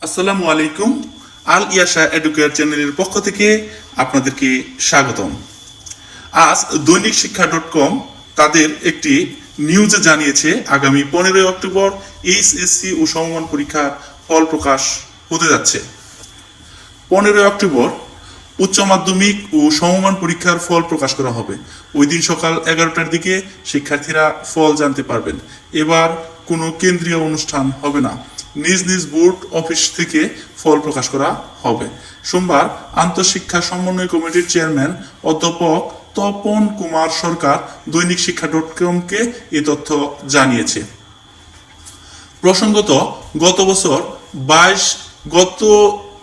আসসালামু আলাইকুম। আল ইয়াশা এডুকেয়ার চ্যানেলের পক্ষ থেকে আপনাদেরকে স্বাগতম। আজ দৈনিক শিক্ষা .com তাদের একটি নিউজে জানিয়েছে আগামী 15 অক্টোবর এইচএসসি ও সমমান পরীক্ষার ফল প্রকাশ হতে যাচ্ছে। 15 অক্টোবর উচ্চ মাধ্যমিক ও সমমান পরীক্ষার ফল প্রকাশ করা হবে। ওই দিন সকাল 11টার দিকে শিক্ষার্থীরা ফল জানতে পারবেন। এবার কোনো কেন্দ্রীয় অনুষ্ঠান হবে না, নিজ নিজ বোর্ড অফিস থেকে ফল প্রকাশ করা হবে। সোমবার আন্তঃশিক্ষা সমন্বয় কমিটির চেয়ারম্যান অধ্যাপক তপন কুমার সরকার দৈনিক শিক্ষা .com-কে এ তথ্য জানিয়েছে। প্রসঙ্গত গত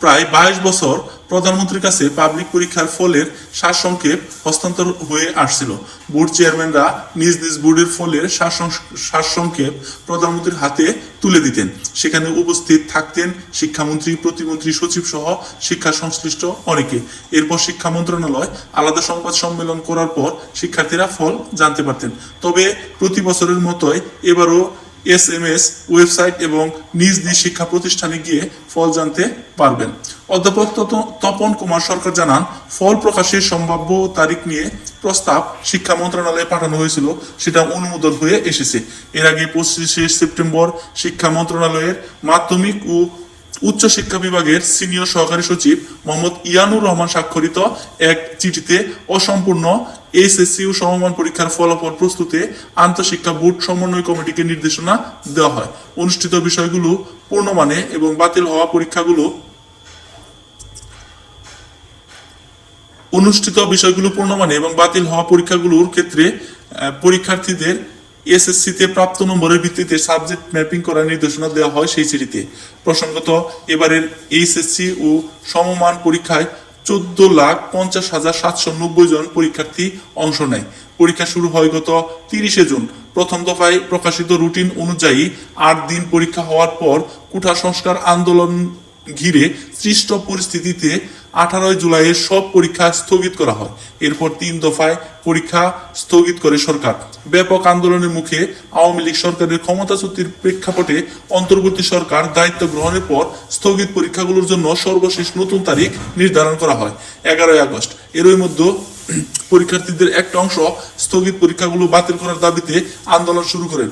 প্রায় 22 বছর প্রধানমন্ত্রীর কাছে পাবলিক পরীক্ষার ফলের সারসংক্ষেপ হস্তান্তর হয়ে আসছিল। বোর্ড চেয়ারম্যানরা নিজ নিজ বোর্ডের ফলের সারসংক্ষেপ প্রধানমন্ত্রীর হাতে তুলে দিতেন। সেখানে উপস্থিত থাকতেন শিক্ষামন্ত্রী, প্রতিমন্ত্রী, সচিব সহ শিক্ষা সংশ্লিষ্ট অনেকে। এরপর শিক্ষা মন্ত্রণালয় আলাদা সংবাদ সম্মেলন করার পর শিক্ষার্থীরা ফল জানতে পারতেন। তবে প্রতি বছরের মতোই এবারও SMS ওয়েবসাইট এবং নিজ নিজ শিক্ষা প্রতিষ্ঠানে গিয়ে ফল জানতে পারবেন। অধ্যাপক তপন কুমার সরকার জানান, ফল প্রকাশের সম্ভাব্য তারিখ নিয়ে প্রস্তাব শিক্ষা মন্ত্রণালয়ে পাঠানো হয়েছিল, সেটা অনুমোদন হয়ে এসেছে। এর আগে 25 সেপ্টেম্বর শিক্ষা মন্ত্রণালয়ের মাধ্যমিক ও উচ্চ শিক্ষা বিভাগের সিনিয়র সহকারী সচিব মোহাম্মদ ইয়ানুর রহমান স্বাক্ষরিত এক চিঠিতে অসম্পূর্ণ এইচএসসি ও সমমান পরীক্ষার ফলাফল প্রস্তুতে আন্তঃশিক্ষা বোর্ড সমন্বয় কমিটিকে নির্দেশনা দেওয়া হয়। অনুষ্ঠিত বিষয়গুলো পূর্ণমানে এবং বাতিল হওয়া পরীক্ষাগুলোর ক্ষেত্রে পরীক্ষার্থীদের এসএসসিতে প্রাপ্ত নম্বরের ভিত্তিতে সাবজেক্ট ম্যাপিং করার নির্দেশনা দেওয়া হয় সেই চিঠিতে। প্রসঙ্গত এবারের এইচএসসি ও সমমান পরীক্ষায় 14,50,790 জন পরীক্ষার্থী অংশ নেয়। পরীক্ষা শুরু হয় গত 30 জুন। প্রথম দফায় প্রকাশিত রুটিন অনুযায়ী 8 দিন পরীক্ষা হওয়ার পর কোটা সংস্কার আন্দোলন ঘিরে সৃষ্ট পরিস্থিতিতে 18 জুলাইয়ের সব পরীক্ষা স্থগিত করা হয়। এরপর 3 দফায় পরীক্ষা স্থগিত করে সরকার। ব্যাপক আন্দোলনের মুখে আওয়ামী লীগ সরকারের ক্ষমতাচ্যুতির প্রেক্ষাপটে অন্তর্বর্তী সরকার দায়িত্ব গ্রহণের পর স্থগিত পরীক্ষাগুলোর জন্য সর্বশেষ নতুন তারিখ নির্ধারণ করা হয় 11 আগস্ট। এরই মধ্যে পরীক্ষার্থীদের একটা অংশ স্থগিত পরীক্ষাগুলো বাতিল করার দাবিতে আন্দোলন শুরু করেন।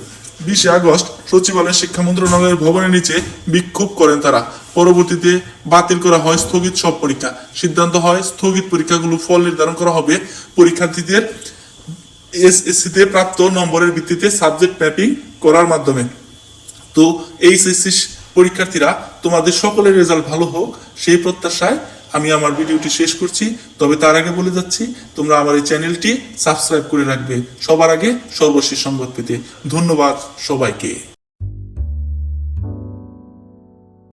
20 আগস্ট সচিবালয় শিক্ষা মন্ত্রণালয়ের ভবনের নিচে বিক্ষোভ করেন তারা। পরবর্তীতে বাতিল করা হয় স্থগিত সব পরীক্ষা। সিদ্ধান্ত হয় স্থগিত পরীক্ষাগুলো ফল নির্ধারণ করা হবে পরীক্ষার্থীদের এসএসসিতে প্রাপ্ত নম্বরের ভিত্তিতে সাবজেক্ট ম্যাপিং করার মাধ্যমে। তো এইচএসসি পরীক্ষার্থীরা, তোমাদের সকলের রেজাল্ট ভালো হোক সেই প্রত্যাশায় আমি আমার ভিডিওটি শেষ করছি। তবে তার আগে বলে যাচ্ছি, তোমরা আমার এই চ্যানেলটি সাবস্ক্রাইব করে রাখবে সবার আগে সর্বশেষ সংবাদ পেতে। ধন্যবাদ সবাইকে।